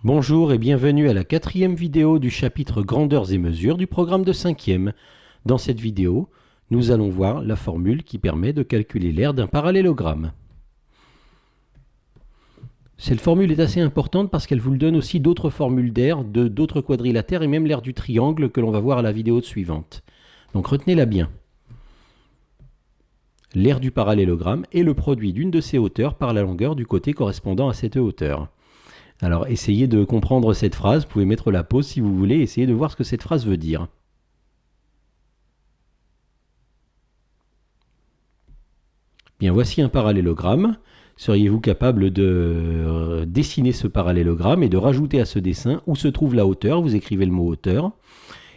Bonjour et bienvenue à la 4e vidéo du chapitre Grandeurs et mesures du programme de 5e. Dans cette vidéo, nous allons voir la formule qui permet de calculer l'aire d'un parallélogramme. Cette formule est assez importante parce qu'elle vous donne aussi d'autres formules d'aire, d'autres quadrilatères et même l'aire du triangle que l'on va voir à la vidéo suivante. Donc retenez-la bien. L'aire du parallélogramme est le produit d'une de ses hauteurs par la longueur du côté correspondant à cette hauteur. Alors, essayez de comprendre cette phrase. Vous pouvez mettre la pause si vous voulez. Essayez de voir ce que cette phrase veut dire. Bien, voici un parallélogramme. Seriez-vous capable de dessiner ce parallélogramme et de rajouter à ce dessin où se trouve la hauteur? Vous écrivez le mot hauteur.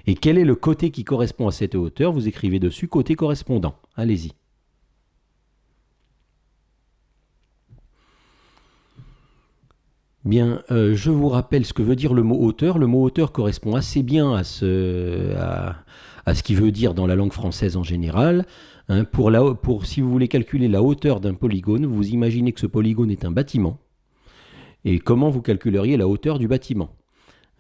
Et quel est le côté qui correspond à cette hauteur? Vous écrivez dessus côté correspondant. Allez-y. Bien, je vous rappelle ce que veut dire le mot hauteur. Le mot hauteur correspond assez bien à ce qu'il veut dire dans la langue française en général. Hein, si vous voulez calculer la hauteur d'un polygone, vous imaginez que ce polygone est un bâtiment. Et comment vous calculeriez la hauteur du bâtiment?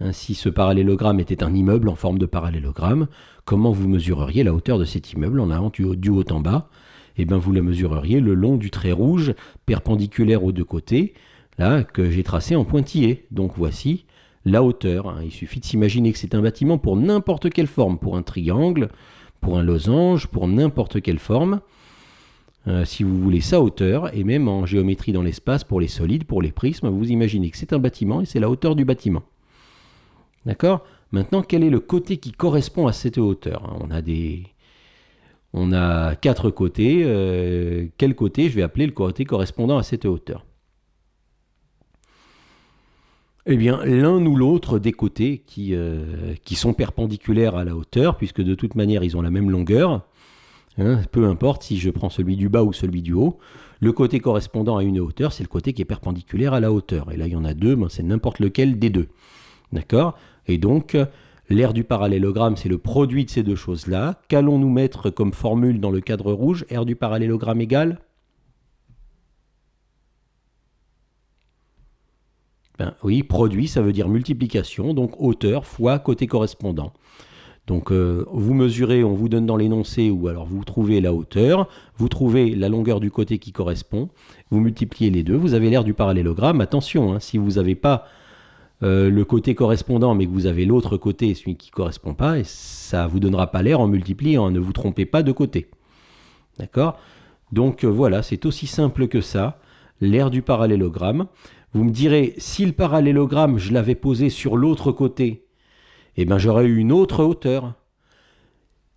Hein, si ce parallélogramme était un immeuble en forme de parallélogramme, comment vous mesureriez la hauteur de cet immeuble en allant du haut en bas? Eh bien, vous la mesureriez le long du trait rouge perpendiculaire aux deux côtés, là, que j'ai tracé en pointillé. Donc voici la hauteur. Il suffit de s'imaginer que c'est un bâtiment pour n'importe quelle forme, pour un triangle, pour un losange, pour n'importe quelle forme. Si vous voulez sa hauteur, et même en géométrie dans l'espace, pour les solides, pour les prismes, vous imaginez que c'est un bâtiment et c'est la hauteur du bâtiment. D'accord? Maintenant, quel est le côté qui correspond à cette hauteur? On a 4 côtés. Quel côté je vais appeler le côté correspondant à cette hauteur? Eh bien, l'un ou l'autre des côtés qui sont perpendiculaires à la hauteur, puisque de toute manière, ils ont la même longueur. Hein, peu importe si je prends celui du bas ou celui du haut. Le côté correspondant à une hauteur, c'est le côté qui est perpendiculaire à la hauteur. Et là, il y en a deux, c'est n'importe lequel des deux. D'accord? Et donc, l'aire du parallélogramme, c'est le produit de ces deux choses-là. Qu'allons-nous mettre comme formule dans le cadre rouge? Aire du parallélogramme égale? Ben oui, produit, ça veut dire multiplication, donc hauteur fois côté correspondant. Donc vous mesurez, on vous donne dans l'énoncé, ou alors vous trouvez la hauteur, vous trouvez la longueur du côté qui correspond, vous multipliez les deux, vous avez l'aire du parallélogramme. Attention, hein, si vous n'avez pas le côté correspondant, mais que vous avez l'autre côté, celui qui ne correspond pas, et ça ne vous donnera pas l'aire en multipliant, hein, ne vous trompez pas de côté. D'accord? Donc voilà, c'est aussi simple que ça, l'aire du parallélogramme. Vous me direz, si le parallélogramme, je l'avais posé sur l'autre côté, eh ben, j'aurais eu une autre hauteur.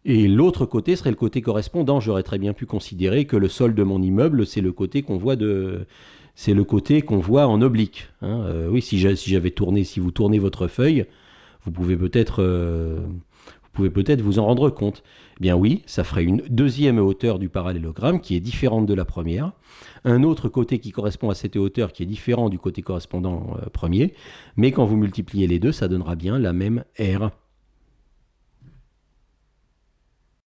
Et l'autre côté serait le côté correspondant. J'aurais très bien pu considérer que le sol de mon immeuble, c'est le côté qu'on voit en oblique. Hein. Oui, si vous tournez votre feuille, vous pouvez peut-être vous en rendre compte. Eh bien oui, ça ferait une deuxième hauteur du parallélogramme qui est différente de la première. Un autre côté qui correspond à cette hauteur qui est différent du côté correspondant premier. Mais quand vous multipliez les deux, ça donnera bien la même aire.